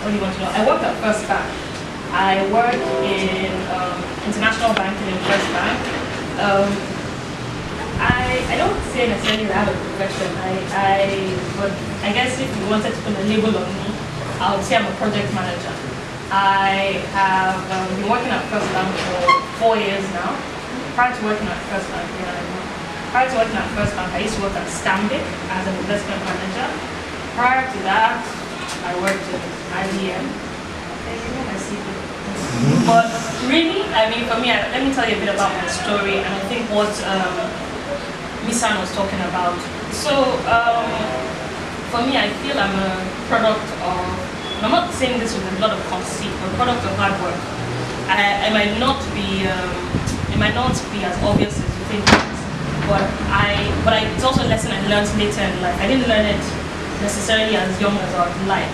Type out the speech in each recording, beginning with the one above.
what do you want to know? I worked at First Bank. I work in international banking in First Bank. I don't say necessarily that I have a profession. But I guess if you wanted to put a label on me, I would say I'm a project manager. I have been working at First Bank for 4 years now. Prior to working at First Bank, I used to work at Stanbic as an investment manager. Prior to that, I worked at IBM. But really, I mean, for me, let me tell you a bit about my story, and I think what Misan was talking about. So, for me, I feel I'm a product of, and I'm not saying this with a lot of conceit, but a product of hard work. It might not be as obvious as you think it is, but it's also a lesson I learned later in life. I didn't learn it necessarily as young as I would like.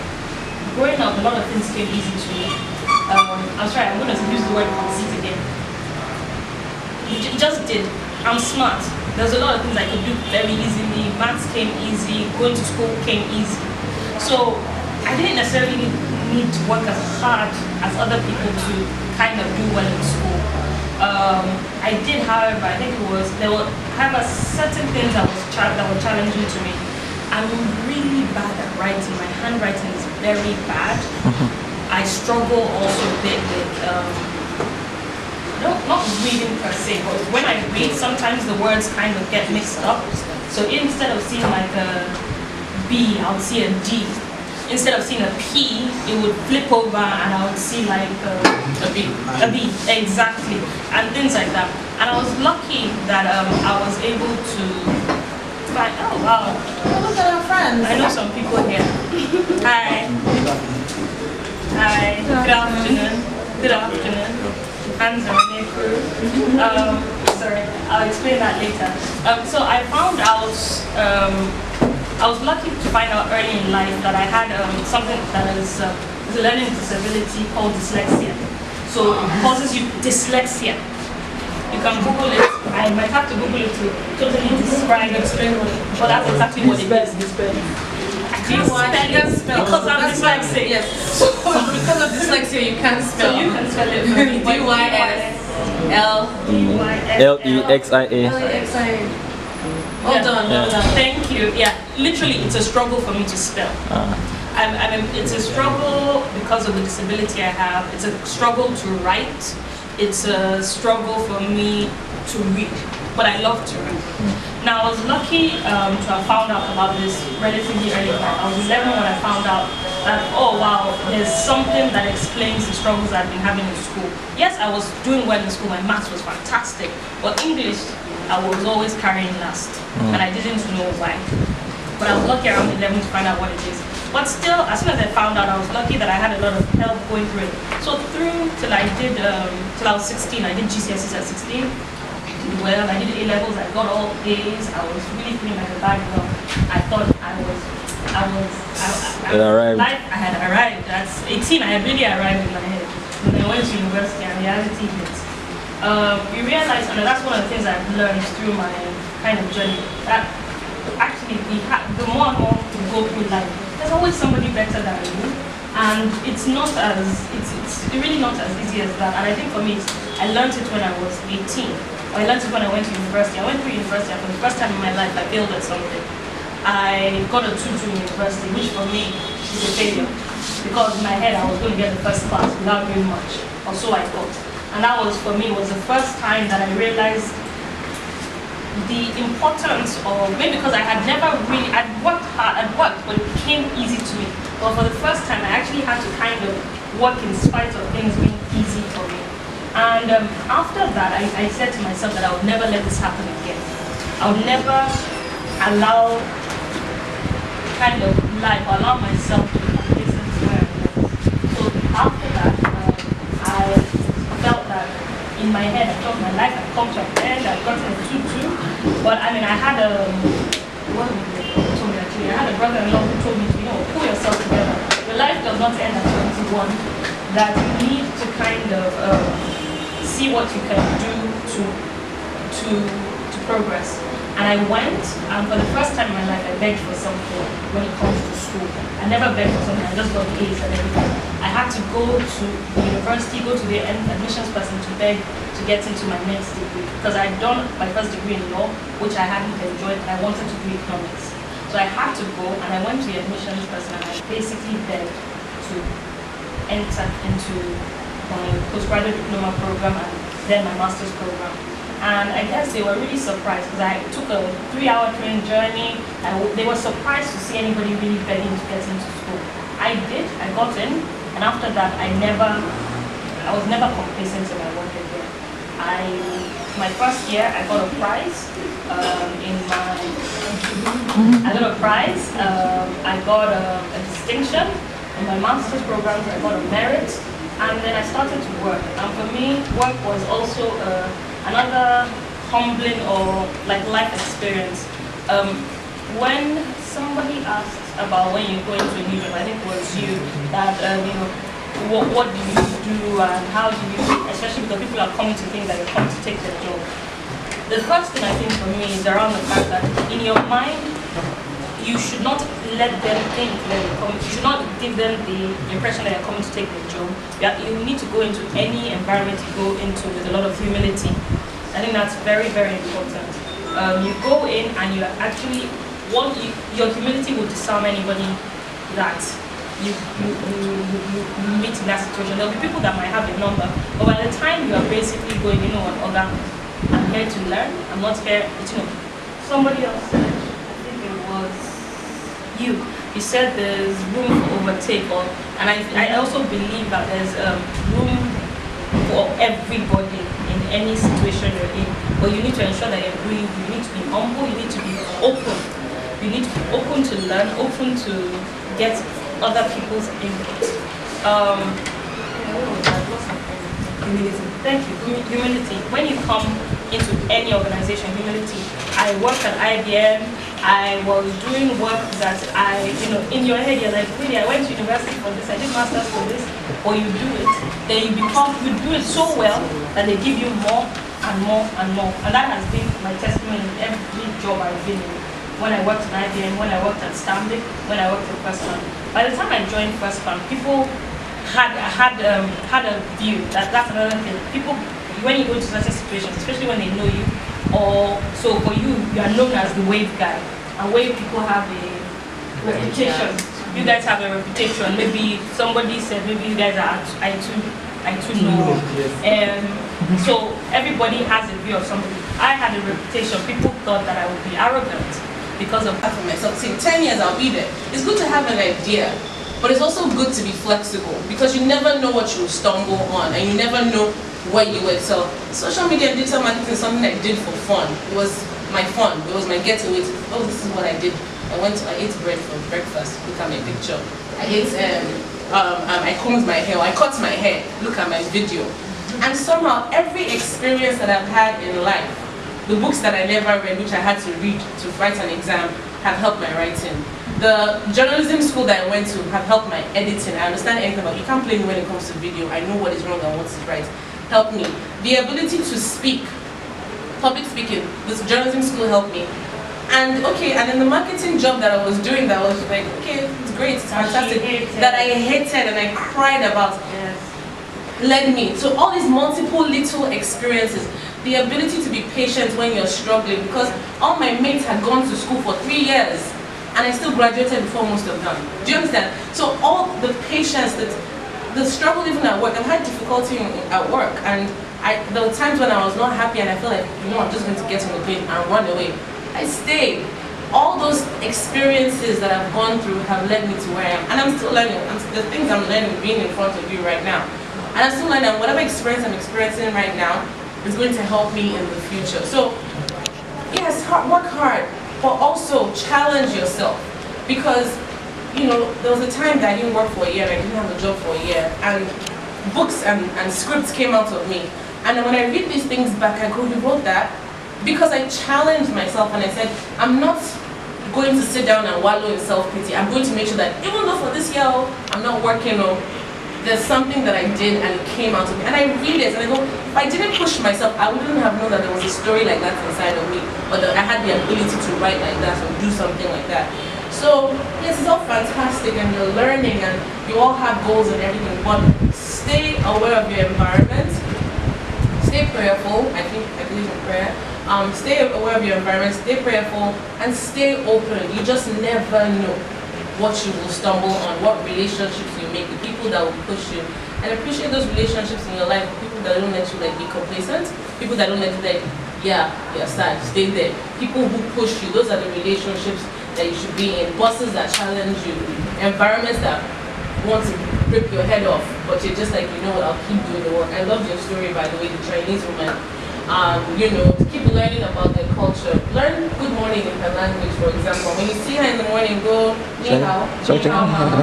Growing up, a lot of things came easy to me. I'm sorry, I'm going to use the word conceit again. It just did. I'm smart. There's a lot of things I could do very easily. Maths came easy. Going to school came easy. So I didn't necessarily need to work as hard as other people to kind of do well in school. I did, however, I think there were certain things that were challenging to me. I'm really bad at writing. My handwriting is very bad. I struggle also a bit with, not reading per se, but when I read, sometimes the words kind of get mixed up. So instead of seeing like a B, I would see a D. Instead of seeing a P, it would flip over and I would see like a B. A B, exactly. And things like that. And I was lucky that I was able to find, oh wow. Oh, look at our friends. I know some people here. Hi. Hi. Good afternoon. Good afternoon. Hands are in the crew. Sorry, I'll explain that later. So I found out, I was lucky to find out early in life that I had something that is a learning disability called dyslexia. So it causes you dyslexia. You can Google it. I might have to Google it to totally describe it, but that's exactly what it is. Because I'm dyslexic. Yes. So because of dyslexia, you can't spell. So you can spell it for me. D-Y-S-L-E-X-I-A. Well done, well done. Thank you. Yeah, literally, it's a struggle for me to spell. It's a struggle because of the disability I have. It's a struggle to write. It's a struggle for me to read, but I love to read. Now, I was lucky to have found out about this relatively early in life. I was 11 when I found out that, oh wow, there's something that explains the struggles I've been having in school. Yes, I was doing well in school, my maths was fantastic, but English, I was always carrying last, and I didn't know why. But I was lucky around 11 to find out what it is. But still, as soon as I found out, I was lucky that I had a lot of help going through it. So till I was 16, I did GCSEs at 16. Well, I did A-levels, I got all A's, I was really feeling like a bad girl. I thought I had arrived. At 18, I had really arrived in my head. When I went to university and reality hit. We realized, and that's one of the things I've learned through my kind of journey, that actually the more and more we go through life, there's always somebody better than you. And it's really not as easy as that. And I think for me, I learned it when I was 18. I learned it when I went to university. I went through university and for the first time in my life I failed at something. I got a 2-2 in university, which for me is a failure. Because in my head I was going to get the first class without doing much, or so I thought. And that was, for me, was the first time that I realized the importance of, maybe because I had never really, I'd worked, but it became easy to me. But for the first time I actually had to kind of work in spite of things being easy for me. And after that, I said to myself that I would never let this happen again. I would never allow myself to be complacent to where I was. So after that, I felt that in my head, I thought my life had come to an end. I'd gotten a 2-2. But I mean, I had a brother-in-law who told me to, pull yourself together. Your life does not end at 21. That you need to kind of see what you can do to progress. And I went, and for the first time in my life, I begged for something when it comes to school. school. I never begged for something, I just got A's and everything. I had to go to the university, go to the admissions person to beg to get into my next degree, because I'd done my first degree in law, which I hadn't enjoyed, and I wanted to do economics. So I had to go, and I went to the admissions person, and I basically begged to enter into my postgraduate diploma program and then my master's program. And I guess they were really surprised because I took a 3-hour train journey. They were surprised to see anybody really begging to get into school. I did, I got in, and after that I was never complacent in my work again. My first year I got a prize I got a prize, I got a distinction. In my master's programs I got a merit, and then I started to work. And for me, work was also another humbling or like life experience. When somebody asked about when you go into a new job, I think it was you, that what do you do and how do you, especially because people are coming to think that you're coming to take their job. The first thing I think for me is around the fact that in your mind, you should not let them think that you're coming. You should not give them the impression that you're coming to take their job. You need to go into any environment you go into with a lot of humility. I think that's very, very important. You go in and you actually, your humility will disarm anybody that you meet in that situation. There'll be people that might have a number, but by the time you are basically going, you know what, Oga, I'm here to learn. I'm not here, somebody else said, I think it was you said there's room for overtake, and I also believe that there's room for everybody in any situation you're in, but you need to ensure that you need to be humble, you need to be open, you need to be open to learn, open to get other people's input. Humility. Thank you. Humility. When you come into any organization, humility. I worked at IBM. I was doing work that in your head you're like, really, I went to university for this, I did masters for this, or you do it, then you do it so well that they give you more and more and more. And that has been my testimony in every job I've been in. When I worked at IBM, when I worked at Stanbic, when I worked at First Bank. By the time I joined First Bank, people had a view that's another thing. People, when you go into certain situations, especially when they know you, or so for you are known as the wave guy, and wave people have a reputation. You guys have a reputation. Maybe somebody said maybe you guys are I too know. So everybody has a view of somebody. I had a reputation. People thought that I would be arrogant because of that. For myself, say 10 years I'll be there. It's good to have an idea, but it's also good to be flexible because you never know what you'll stumble on, and you never know where you will excel. Social media and digital marketing is something I did for fun. It was my fun. It was my getaway. Oh, this is what I did. I ate bread for breakfast. Look at my picture. I combed my hair. I cut my hair. Look at my video. And somehow every experience that I've had in life, the books that I never read, which I had to read to write an exam, have helped my writing. The journalism school that I went to have helped my editing. I understand anything about it. You can't play me when it comes to video. I know what is wrong and what is right. Helped me. The ability to speak, public speaking, this journalism school helped me. And then the marketing job that I was doing, that was like, okay, it's great, it's fantastic, that I hated and I cried about, led me to all these multiple little experiences. The ability to be patient when you're struggling, because all my mates had gone to school for 3 years and I still graduated before most of them. Do you understand? So all the patience, the struggle even at work, I've had difficulty at work, and there were times when I was not happy and I felt like, I'm just going to get on the plane and run away. I stayed. All those experiences that I've gone through have led me to where I am, and I'm still learning. The things I'm learning being in front of you right now, and I'm still learning. Whatever experience I'm experiencing right now is going to help me in the future. So yes, work hard, but also challenge yourself, because there was a time that I didn't work for a year, and I didn't have a job for a year, and books and scripts came out of me. And when I read these things back, I go, you wrote that? Because I challenged myself and I said, I'm not going to sit down and wallow in self-pity. I'm going to make sure that even though for this year I'm not working, there's something that I did and it came out of me. And I read it and I go, if I didn't push myself, I wouldn't have known that there was a story like that inside of me, or that I had the ability to write like that or do something like that. So yes, it's all fantastic and you're learning and you all have goals and everything, but stay aware of your environment, stay prayerful. I believe in prayer. Stay aware of your environment, stay prayerful, and stay open. You just never know what you will stumble on, what relationships you make, the people that will push you. And appreciate those relationships in your life, people that don't let you like be complacent, people that don't let you like, yeah, you're sad, stay there. People who push you, those are the relationships that you should be in. Bosses that challenge you, environments that want to rip your head off, but you're just like, you know what, I'll keep doing the work. I love your story, by the way, the Chinese woman. You know, to keep learning about their culture. Learn good morning in her language, for example. When you see her in the morning, go, ni hao,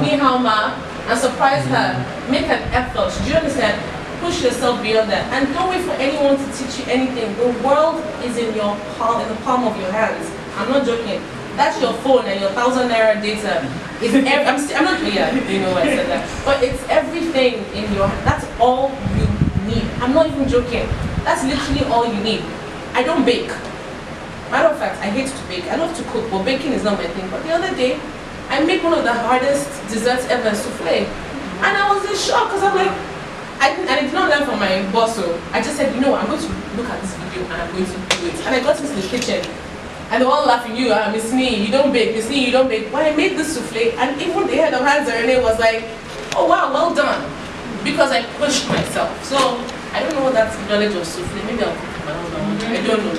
ni hao ma, and surprise her. Make an effort. Do you understand? Push yourself beyond that. And don't wait for anyone to teach you anything. The world is in your palm, in the palm of your hands. I'm not joking. That's your phone and your 1,000 naira data. I'm not, yeah, you know why I said that. But it's everything in your, that's all you need. I'm not even joking. That's literally all you need. I don't bake. Matter of fact, I hate to bake. I love to cook, but baking is not my thing. But the other day, I made one of the hardest desserts ever, souffle. And I was in shock because I'm like, I did not learn from my boss, so I just said, you know, I'm going to look at this video and I'm going to do it. And I got into the kitchen and they were all laughing, Miss Niyi, you don't bake, Miss Niyi, you don't bake. When I made this souffle, and even the head of hands was like, oh wow, well done. Because I pushed myself. So I don't know what that knowledge of souffle, maybe I'll cook my own now. I don't know.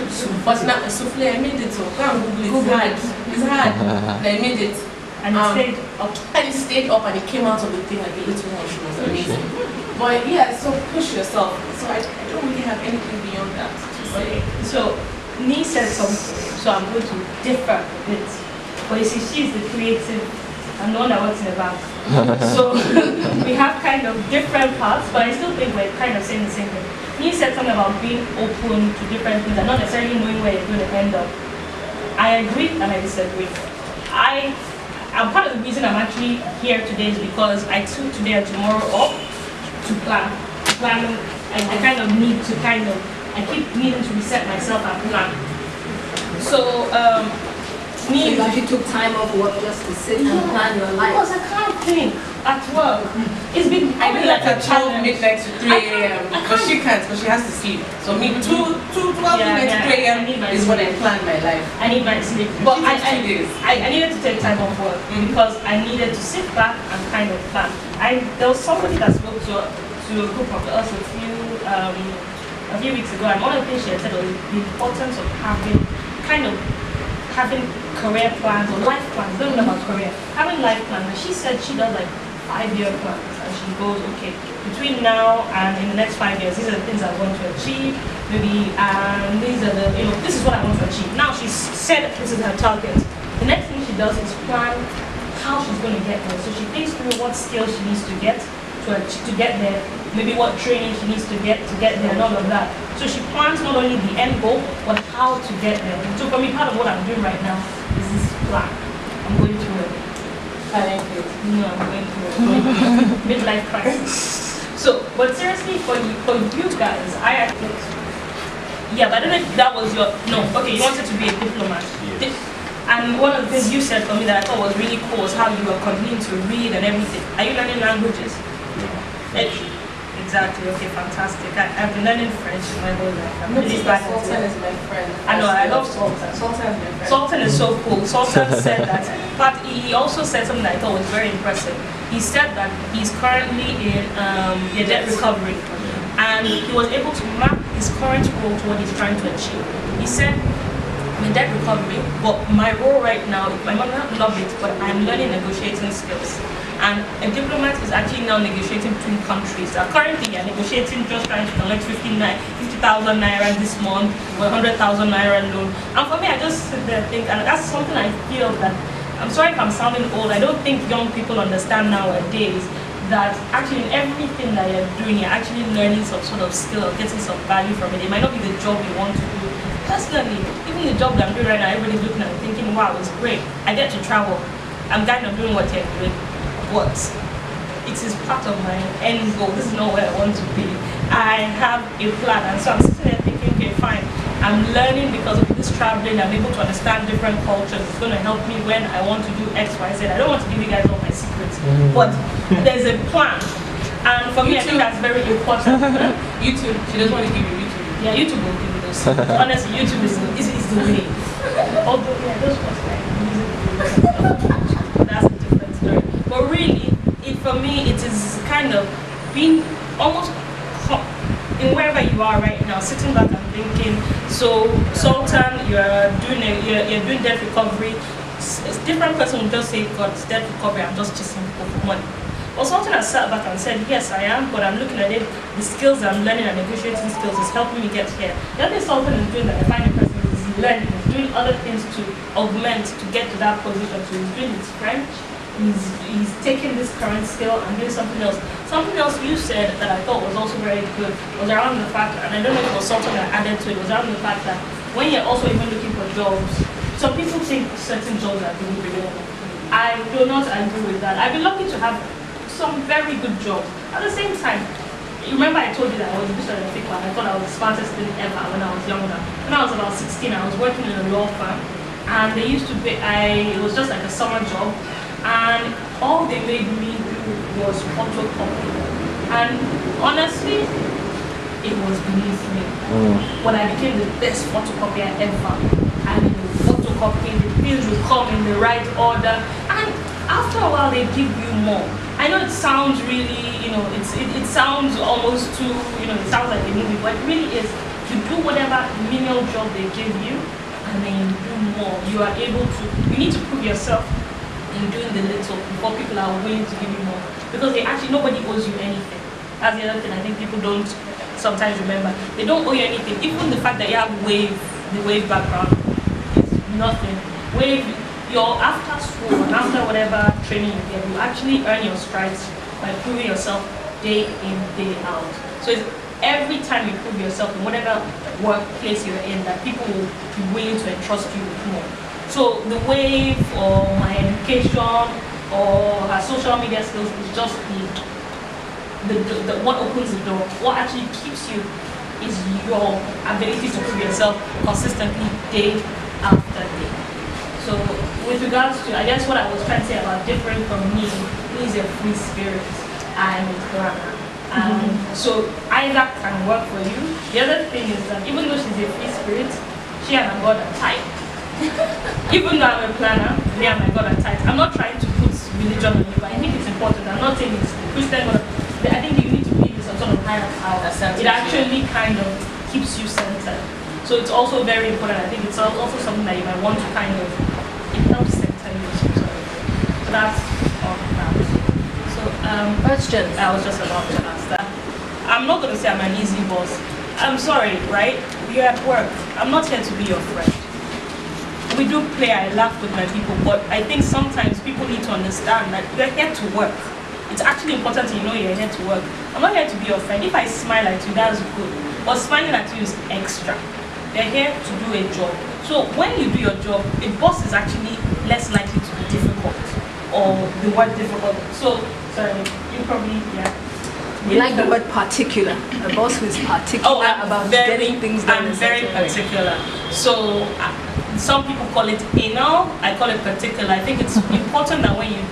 But now souffle, I made it, so go and Google it. It's hard. It's hard. And I made it. And it stayed up. And it stayed up and it came out of the thing like a little one. It was amazing. But yeah, so push yourself. So I don't really have anything beyond that to say. So Niyi said something, so I'm going to differ a bit. But you see, she's the creative, I'm the one that works in the bank. So we have kind of different paths, but I still think we're kind of saying the same thing. Niyi said something about being open to different things and not necessarily knowing where you're going to end up. I agree and I disagree. I'm part of the reason I'm actually here today is because I took today and tomorrow off to plan. I kind of need to I keep needing to reset myself and plan. So, You actually took time off work just to sit and plan your life. Because I can't think at work. It's been I do like a child midnight to 3 a.m. But she can't, because she has to sleep. So me, 12 midnight to 3 a.m. is when I plan my life. I need my sleep. But I needed to take time off work because I needed to sit back and kind of plan. There was somebody that spoke to a group of us a few weeks ago, and one of the things she had said was the importance of having career plans or life plans. Don't know about career. Having life plans. And she said she does like 5-year plans, and she goes, okay, between now and in the next 5 years, these are the things I want to achieve. Maybe these are the, this is what I want to achieve. Now she's said this is her target. The next thing she does is plan how she's going to get there. So she thinks through what skills she needs to get to get there, maybe what training she needs to get there, and all of that. So she plans not only the end goal, but how to get there. So for me, part of what I'm doing right now is this plan. I'm going through it. Thank you. No, I'm going through it. Midlife crisis. So, but seriously, for you guys, yeah, but I don't know if that was your, no, okay, you wanted to be a diplomat. Yes. And one of the things you said for me that I thought was really cool was how you were continuing to read and everything. Are you learning languages? Exactly, okay, fantastic. I've been learning French my whole life. I'm really glad Sultan is my friend. I know, I love Sultan. Sultan is my friend. Sultan is so cool. Sultan said that, but he also said something that I thought was very impressive. He said that he's currently in debt recovery, and he was able to map his current role to what he's trying to achieve. He said, I'm in debt recovery, but my role right now, I might not love it, but I'm learning negotiating skills. And a diplomat is actually now negotiating between countries. Currently, you're negotiating, just trying to collect 50,000 naira this month or 100,000 naira loan. And for me, I just sit there and think, and that's something I feel that, I'm sorry if I'm sounding old, I don't think young people understand nowadays that actually in everything that you're doing, you're actually learning some sort of skill or getting some value from it. It might not be the job you want to do. Personally, even the job that I'm doing right now, everybody's looking at it thinking, wow, it's great. I get to travel. I'm kind of doing what you're doing. But it is part of my end goal. This is not where I want to be. I have a plan, and so I'm sitting there thinking, okay, fine. I'm learning because of this traveling. I'm able to understand different cultures. It's going to help me when I want to do X, Y, Z. I don't want to give you guys all my secrets, but there's a plan. And for me, I think that's very important. YouTube. She doesn't want to give you YouTube. Yeah, YouTube will give you those. Honestly, YouTube is the way. Although, yeah, those was like music videos. That's a different story. But really, for me, it is kind of being almost in wherever you are right now, sitting back and thinking. So, Sultan, you're doing debt recovery. A different person will just say, God, it's debt recovery. I'm just chasing people for money. Well, Sultan has sat back and said, yes, I am, but I'm looking at it. The skills I'm learning and negotiating skills is helping me get here. The other thing Sultan is doing that I find impressive is learning. He's doing other things to augment to get to that position. So he's doing his French. He's taking this current skill and doing something else. Something else you said that I thought was also very good was around the fact, and I don't know if it was something that added to it, was around the fact that when you're also even looking for jobs, some people think certain jobs are really brilliant. I do not agree with that. I've been lucky to have some very good jobs. At the same time, you remember I told you that I was a bit of a fake one. I thought I was the smartest thing ever when I was younger. When I was about 16, I was working in a law firm, and they used to be, it was just like a summer job, and all they made me do was photocopy. And honestly, it was beneath me. When I became the best photocopier ever, and photocopying, the things would come in the right order, and after a while they give you more. I know it sounds really, it sounds almost too, it sounds like a movie, but it really is. You do whatever menial job they give you, and then you do more. You are able to, you need to prove yourself in doing the little before people are willing to give you more. Because nobody owes you anything. That's the other thing I think people don't sometimes remember. They don't owe you anything. Even the fact that you have the wave background is nothing. You're after school and after whatever training you get, you actually earn your stripes by proving yourself day in, day out. So it's every time you prove yourself in whatever workplace you're in, that people will be willing to entrust you with more. So the wave or my education or her social media skills is just the what opens the door. What actually keeps you is your ability to prove yourself consistently day after day. So with regards to, I guess what I was trying to say about different from me, he's a free spirit, I'm a planner. So either can work for you. The other thing is that even though she's a free spirit, she and her God are tight. Even though I'm a planner, me and my God are tight. I'm not trying to put religion on you, but I think it's important. I'm not saying it's Christian, but I think you need to believe in some sort of higher power. It actually kind of keeps you centered. So it's also very important. I think it's also something that you might want to kind of, it helps center you. So that's all that. So Questions? I was just about to ask that. I'm not going to say I'm an easy boss. I'm sorry, right? You're at work. I'm not here to be your friend. We do play, I laugh with my people, but I think sometimes people need to understand that you're here to work. It's actually important to know you're here to work. I'm not here to be your friend. If I smile at you, that's good. But smiling at you is extra. They're here to do a job. So when you do your job, a boss is actually less likely to be difficult, or the word difficult. So, sorry, you probably, yeah. You like the word particular. A boss who is particular about getting things done. I'm very particular. So some people call it anal, I call it particular. I think it's important that when you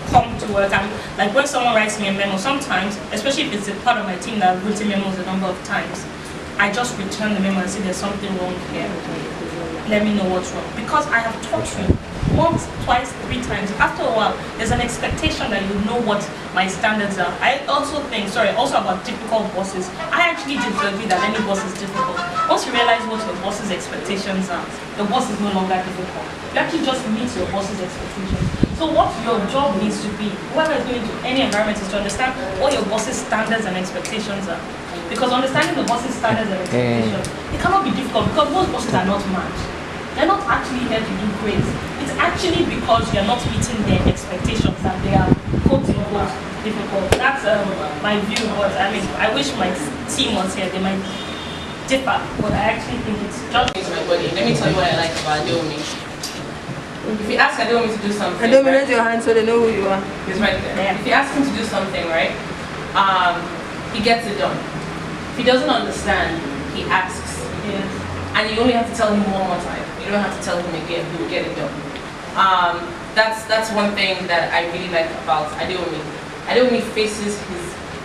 come to work, like when someone writes me a memo, sometimes, especially if it's a part of my team that I've written memos a number of times, I just return the memo and say there's something wrong here. Let me know what's wrong. Because I have taught you once, twice, 3 times. After a while, there's an expectation that you know what my standards are. I also think, also about difficult bosses. I actually disagree that any boss is difficult. Once you realize what your boss's expectations are, the boss is no longer difficult. You actually just meet your boss's expectations. So what your job needs to be, whoever is going to any environment, is to understand what your boss's standards and expectations are. Because understanding the boss's standards and expectations, it cannot be difficult because most bosses are not mad. They're not actually here to do great. It's actually because you're not meeting their expectations that they are quote-unquote difficult. That's my view, but I mean, I wish my team was here. They might differ, but I actually think it's just... My body. Let me tell you what I like about Adeomi. If you ask Adeomi to do something... Adeomi, raise your hand so they know who you are. He's right there. Yeah. If you ask him to do something, right, he gets it done. If he doesn't understand, he asks. Yeah. and you only have to tell him one more time. You don't have to tell him again. He will get it done. That's one thing that I really like about Adeomi. Adeomi faces his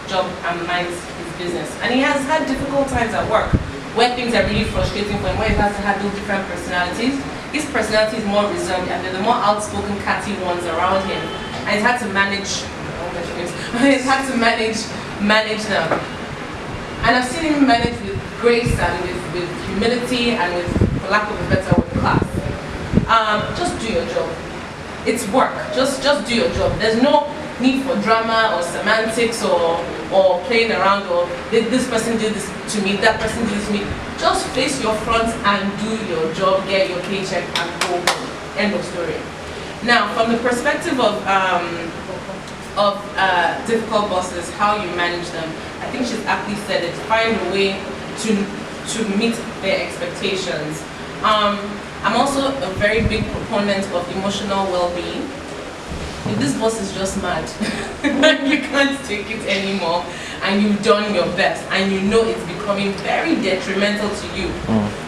job and minds his business, and he has had difficult times at work where things are really frustrating for him, where he has to handle different personalities. His personality is more reserved, and there are more outspoken, catty ones around him, and he's had to manage. He's had to manage them. And I've seen him manage with grace and with humility and with, for lack of a better word, class. Just do your job. It's work. Just do your job. There's no need for drama or semantics or playing around or did this person do this to me, that person did this to me. Just face your front and do your job, get your paycheck and go home. End of story. Now, from the perspective of difficult bosses, how you manage them, I think she's aptly said it. Find a way to meet their expectations. I'm also a very big proponent of emotional well-being. If this boss is just mad, you can't take it anymore, and you've done your best, and you know it's becoming very detrimental to you,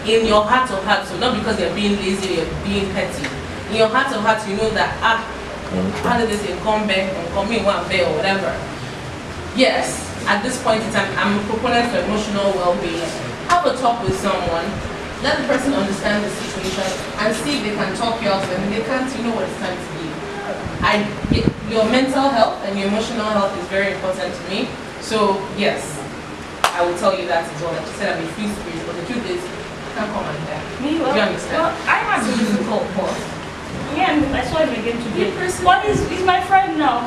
in your heart of hearts, so not because you're being lazy or you're being petty. In your heart of hearts, you know that, how did this come back, or come in one day, or whatever. Yes, at this point in time, I'm a proponent for emotional well-being. Have a talk with someone, let the person understand the situation, and see if they can talk you out, and if they can't, you know what it's time to do. Your mental health and your emotional health is very important to me. So yes, I will tell you that as well. Like you said, I'm a free spirit, but the truth is, I can't come and die. Do you understand? Well, I had a difficult boss. Yeah, I saw him again today. But he's my friend now.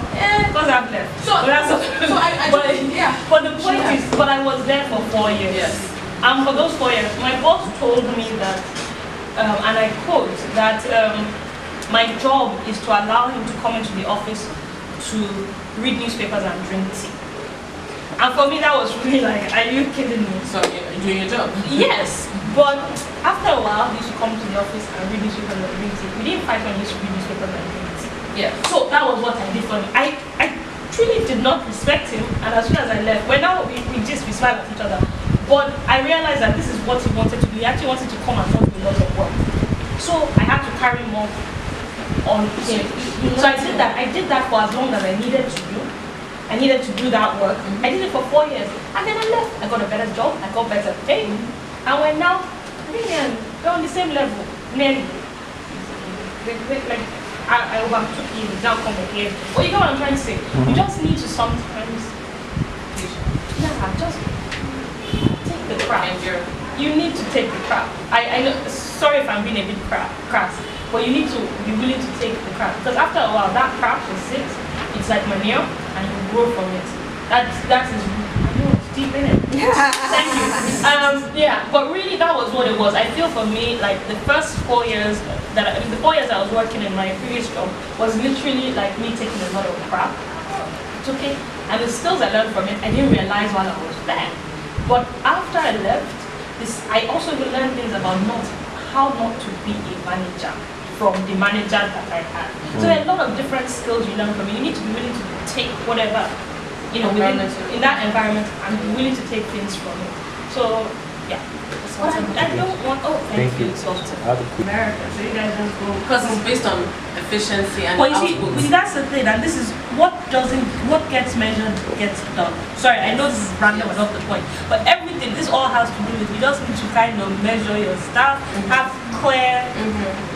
Because I've left. But the point is, but I was there for 4 years. Yes. And for those 4 years, my boss told me that, and I quote, that my job is to allow him to come into the office to read newspapers and drink tea. And for me, that was really like, are you kidding me? So you're doing your job? Yes, but after a while, he used to come to the office and read newspapers and drink tea. We didn't fight when he used to read newspapers and drink tea. Yeah. So that was what I did for him. I truly did not respect him, and as soon as I left, well, now we smile at each other. But I realized that this is what he wanted to do. He actually wanted to come and not do a lot of work. So I had to carry more on him. So I did that. I did that for as long as I needed to do. I needed to do that work. I did it for 4 years. And then I left. I got a better job. I got better pay. And we're now, we're on the same level. Nearly. Like, I overtook him. Now come again. But you know what I'm trying to say? You just need to sometimes, just take the crap. You need to take the crap. I know, sorry if I'm being a bit crass. But you need to be willing to take the crap, because after a while that crap will sit. It's like manure, and you grow from it. That is deep in it. Thank you. Yeah, but really that was what it was. I feel for me, like the first 4 years the 4 years I was working in my previous job was literally like me taking a lot of crap. It's okay, and the skills I learned from it, I didn't realize while I was there. But after I left, I also learned things about how not to be a manager from the manager that I had. So there are a lot of different skills you learn from it. You need to be willing to take whatever, in that environment, and be willing to take things from it. So, yeah. But I don't want, thank you. America, so you guys just go. Because it's based on efficiency and well, output. You see, that's the thing, and this is what gets measured gets done. Sorry, I know this is random and off the point, but everything, this all has to do with, you just need to kind of measure your stuff, have clear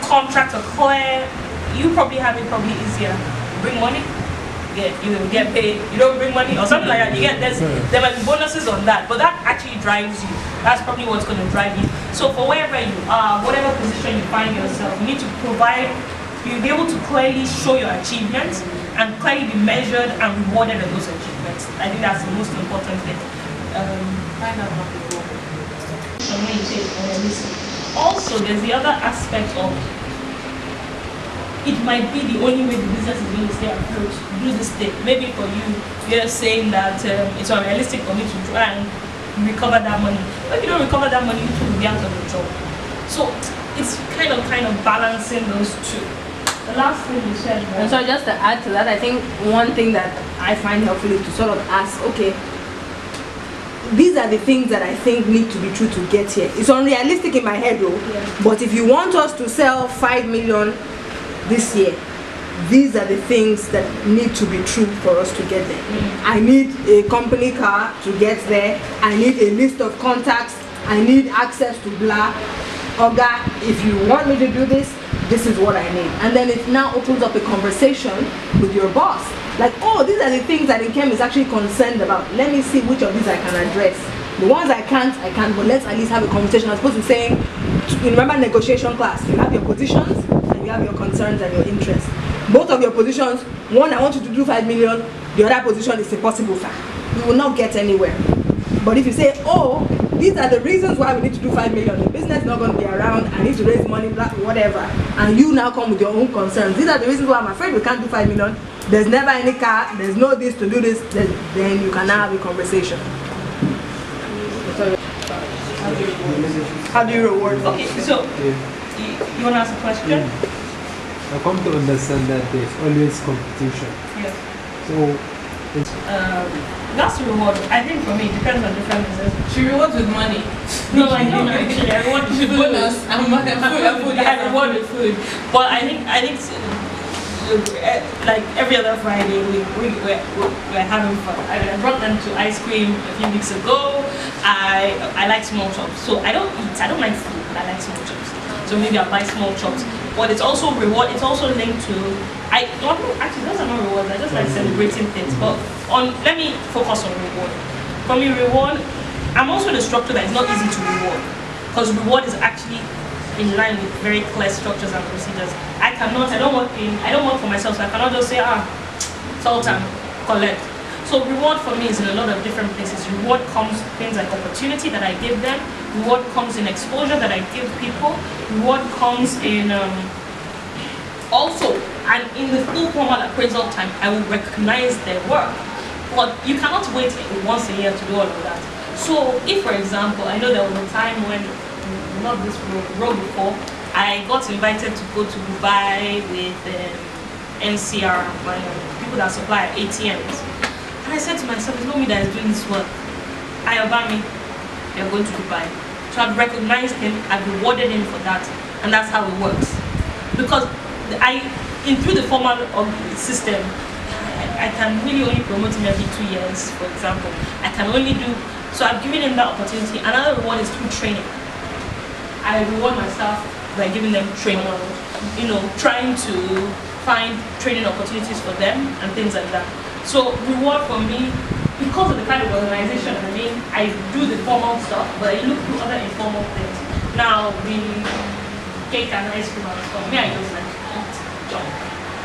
contracts or clear, you probably have it easier. Bring money, you get paid. You don't bring money or something like that, there might be bonuses on that, but that actually drives you. That's probably what's going to drive you. So for wherever you are, whatever position you find yourself, you need to provide, you'll be able to clearly show your achievements and clearly be measured and rewarded for those achievements. I think that's the most important thing. Find out how to go. Also, there's the other aspect of, it might be the only way the business is going to stay afloat. Do this thing. Maybe for you, you're saying that it's unrealistic for me to try and recover that money. But if you don't recover that money, you will be out of the job. So it's kind of balancing those two. The last thing you said, right? And so just to add to that, I think one thing that I find helpful is to sort of ask, okay, these are the things that I think need to be true to get here. It's unrealistic in my head though, but if you want us to sell 5 million this year, these are the things that need to be true for us to get there. I need a company car to get there. I need a list of contacts. I need access to blah. Oga, if you want me to do this, this is what I need. And then it now opens up a conversation with your boss. Like, oh, these are the things that Nkem is actually concerned about. Let me see which of these I can address. The ones I can't, but let's at least have a conversation as opposed to saying, you remember negotiation class, you have your positions and you have your concerns and your interests. Both of your positions, one, I want you to do 5 million, the other position is impossible, sir. We will not get anywhere. But if you say, oh, these are the reasons why we need to do 5 million, the business is not going to be around, I need to raise money, blah, whatever, and you now come with your own concerns. These are the reasons why I'm afraid we can't do 5 million. There's never any car, there's no this to do this, then you can now have a conversation. How do you reward? Okay, so you want to ask a question? I come to understand that there's always competition. Yes. So that's the reward. I think for me, it depends on different businesses. She rewards with money. No, I don't actually. I reward with food. Bonus and food. I reward with food. But I think like every other Friday, we're having fun. I brought them to ice cream a few weeks ago. I like small chops. So I don't like food, but I like small chops. So maybe I'll buy small chops. But it's also reward. It's also linked to actually those are not rewards. I just like celebrating things. But let me focus on reward. For me, reward. I'm also the structure that is not easy to reward because reward is actually in line with very clear structures and procedures. I don't work for myself, so I cannot just say salt and collect. So reward for me is in a lot of different places. Reward comes things like opportunity that I give them. Reward comes in exposure that I give people. Reward comes in also, and in the full formal appraisal time, I will recognize their work. But you cannot wait once a year to do all of that. So if, for example, I know there was a time when, not this road before, I got invited to go to Dubai with NCR, people that supply ATMs. And I said to myself, it's not me that is doing this work. I obey me, you're going to Dubai. So I've recognized him, I've rewarded him for that, and that's how it works. Because through the formal system, I can really only promote him every 2 years, for example. I can only do, so I've given him that opportunity. Another reward is through training. I reward my staff by giving them training, trying to find training opportunities for them and things like that. So reward for me, because of the kind of organization I'm in, I do the formal stuff, but I look through other informal things. Now, the cake and ice cream and stuff, me, I just like eat junk.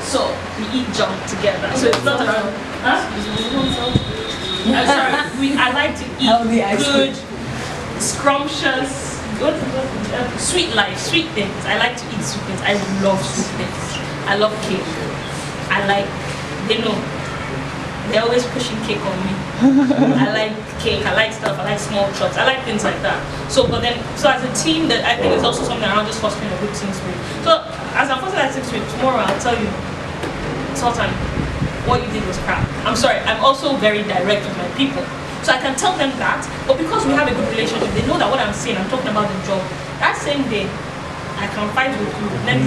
So we eat junk together. So it's not around. I'm sorry. I like to eat good, scrumptious, sweet life, sweet things. I like to eat sweet things. I love sweet things. I love cake. They're always pushing cake on me. I like cake, I like stuff, I like small chops, I like things like that. So as a team, that I think it's also something around just fostering a good team spirit. So as I'm fostering that team spirit, tomorrow I'll tell you, Sultan, what you did was crap. I'm sorry, I'm also very direct with my people. So I can tell them that, but because we have a good relationship, they know that what I'm saying, I'm talking about the job. That same day, I can fight with you. The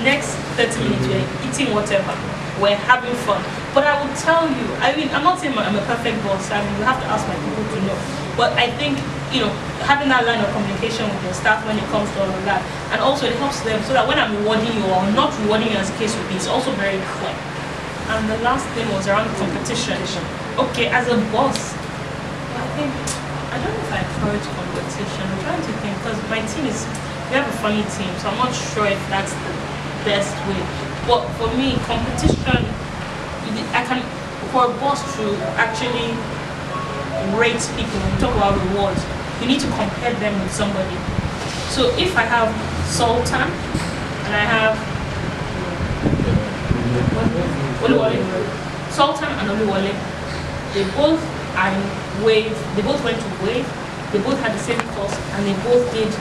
next 30 minutes, we're eating whatever. We're having fun. But I will tell you, I'm not saying I'm a perfect boss. You have to ask my people to know. But I think, having that line of communication with your staff when it comes to all of that, and also it helps them so that when I'm rewarding you or not rewarding you as the case would be, it's also very clear. And the last thing was around competition. Okay, as a boss, I don't know if I encourage competition. I'm trying to think because my team we have a funny team, so I'm not sure if that's the best way. But for me, competition, for a boss to actually rate people, when we talk about rewards, you need to compare them with somebody. So if I have Sultan and I have Sultan and Oluwole, they both are in Wave, they both went to Wave, they both had the same course, and they both did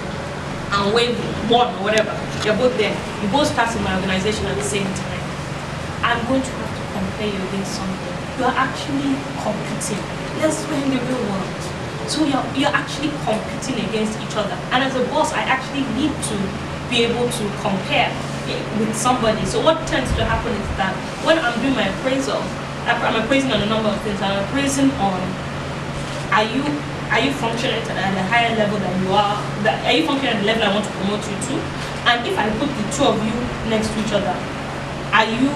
and Wave 1 or whatever. You're both there. You both start in my organization at the same time. I'm going to have to compare you against something. You are actually competing. Let's in the real world. So you're actually competing against each other. And as a boss, I actually need to be able to compare with somebody. So what tends to happen is that when I'm doing my appraisal, I'm appraising on a number of things. I'm appraising on, are you functioning at a higher level than you are? Are you functioning at the level I want to promote you to? And if I put the two of you next to each other, are you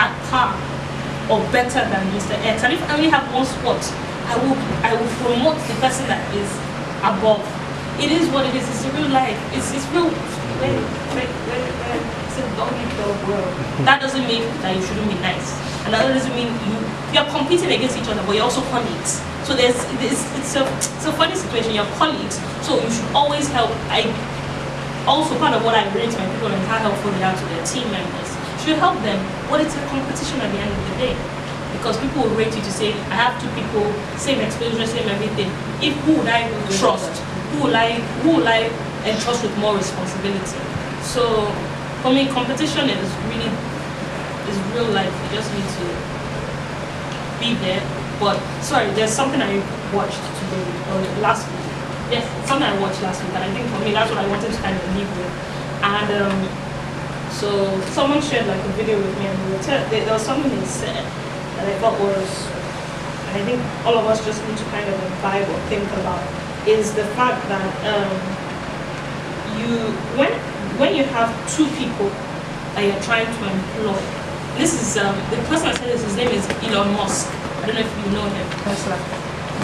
at par or better than Mr. X? And if I only have one spot, I will promote the person that is above. It is what it is. It's real life. It's real. It's a dog-eat-dog world. That doesn't mean that you shouldn't be nice, and that doesn't mean you're competing against each other, but you're also colleagues. So it's a funny situation. You're colleagues, so you should always help. Also, part of what I rate my people and how helpful they are to their team members should help them. But it's a competition at the end of the day, because people will rate you to say, I have two people, same exposure, same everything. Who would I trust? Who will I entrust with more responsibility? So for me, competition is real life. You just need to be there. But sorry, there's something I watched today or last week. Yes, something I watched last week, and I think for me that's what I wanted to kind of leave with. And so someone shared like a video with me, and there was something they said that I thought was, and I think all of us just need to kind of imbibe or think about, is the fact that when you have two people that you're trying to employ, this is the person that said this, his name is Elon Musk. I don't know if you know him. Tesla.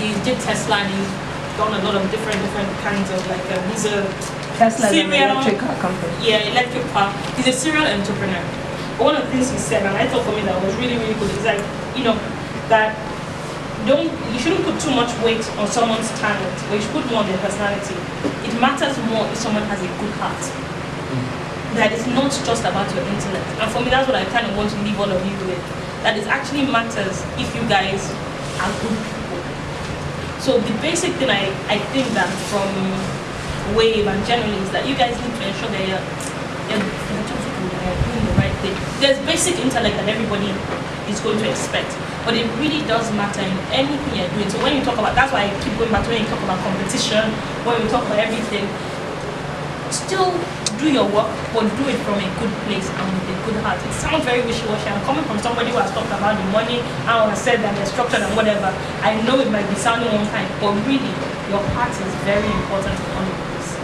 He did Tesla, and he's done a lot of different kinds of like he's a Tesla serial electric car company. Yeah, electric car. He's a serial entrepreneur. But one of the things he said, and I thought for me that was really good, is like, that you shouldn't put too much weight on someone's talent, but you should put more on their personality. It matters more if someone has a good heart. That it's not just about your intellect. And for me, that's what I kind of want to leave all of you with. That it actually matters if you guys are good people. So the basic thing I think that from Wave and generally is that you guys need to ensure that you're doing the right thing. There's basic intellect that everybody is going to expect, but it really does matter in anything you're doing. So when you talk about, that's why I keep going back to when you talk about competition, when we talk about everything, still do your work, but do it from a good place and with a good heart. It sounds very wishy-washy. I'm coming from somebody who has talked about the money, how I said that they're structured and whatever. I know it might be sounding one kind, but really, your heart is very important in all of this.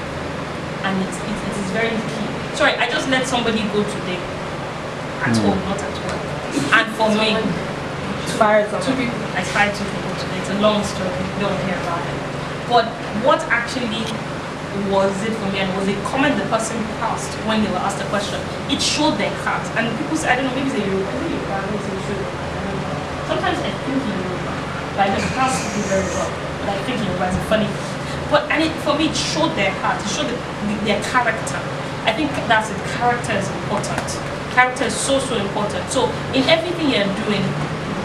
And it is very key. Sorry, I just let somebody go today. At home, not at work. And for me, I fired two people today. It's a long story. You don't hear about it. But what actually was it for me, and was a comment the person passed when they were asked a question, it showed their heart. And people say, I don't know, maybe say Yoruba, maybe sometimes I think Yoruba, but I just can't speak very well, but I think Yoruba is a funny thing. But for me, it showed their heart, it showed their character. I think that's it. Character is important. Character is so important. So in everything you're doing,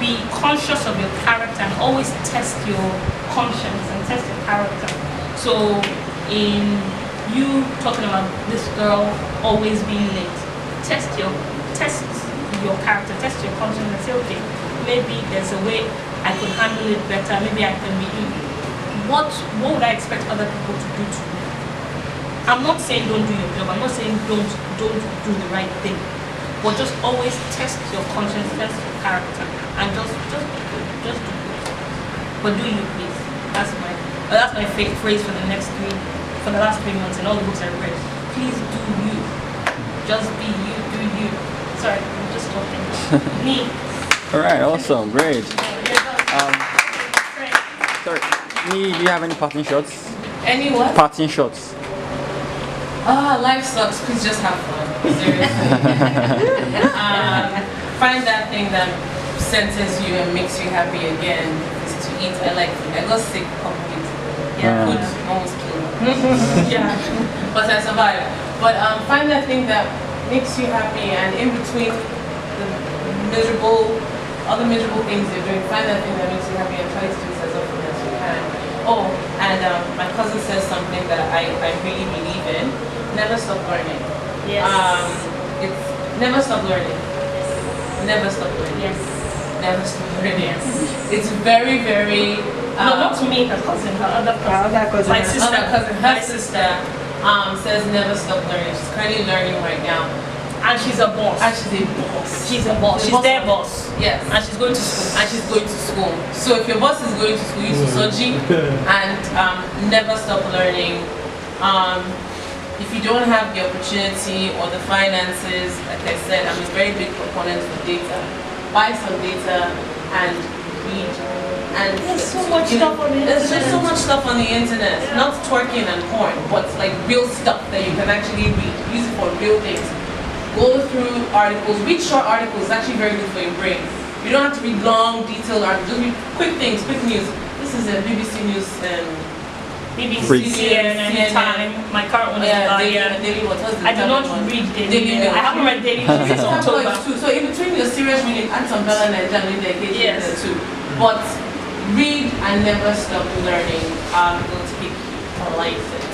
be conscious of your character and always test your conscience and test your character. So in you talking about this girl always being late, test your character, test your conscience and say, okay, maybe there's a way I could handle it better, maybe I can be what would I expect other people to do to me? I'm not saying don't do your job, I'm not saying don't do the right thing, but just always test your conscience, test your character, and just do good. But do you, please. That's my phrase for the last 3 months in all the books I read. Please do you. Just be you, do you. Sorry, I'm just talking. Me. Alright, awesome, great. Sorry, Niyi, do you have any parting shots? Any what? Parting shots. Life sucks. Please just have fun. Seriously. Find that thing that centers you and makes you happy again. Is to eat. I like food. I got sick a couple weeks ago. Yeah, food almost killed me. Yeah, but I survived. But find that thing that makes you happy, and in between the other miserable things you're doing, find that thing that makes you happy and try to do it as often as you can. Oh, and my cousin says something that I really believe in. Never stop learning. Yes. It's never stop learning. Never stop learning. Yes. Never stop learning. Yes. It's very, very No, not me, her cousin, her other cousin. other cousin. My sister. Other cousin, My her sister, says never stop learning. She's currently learning right now. And she's a boss. And she's a boss. She's a boss. She's their boss. Yes. And she's going to school. And she's going to school. So if your boss is going to school, you to Soji and never stop learning. If you don't have the opportunity or the finances, like I said, I'm a very big proponent for data. Buy some data and read. And There's so much stuff on the internet. There's just so much stuff on the internet. Yeah. Not twerking and porn, but like real stuff that you can actually read. Use it for real things. Go through articles. Read short articles. It's actually very good for your brain. You don't have to read long, detailed articles. Just read quick things, quick news. This is a BBC News BBC, CNN, Time. My current one is Guardian. Daily what was the I do not one? read Daily Daily Mail. Mail. I haven't read Daily Mail since October. Too. So in between your serious reading, add some Bella Nigeria read the occasion Yes. there too. But read and never stop learning. It will keep a life.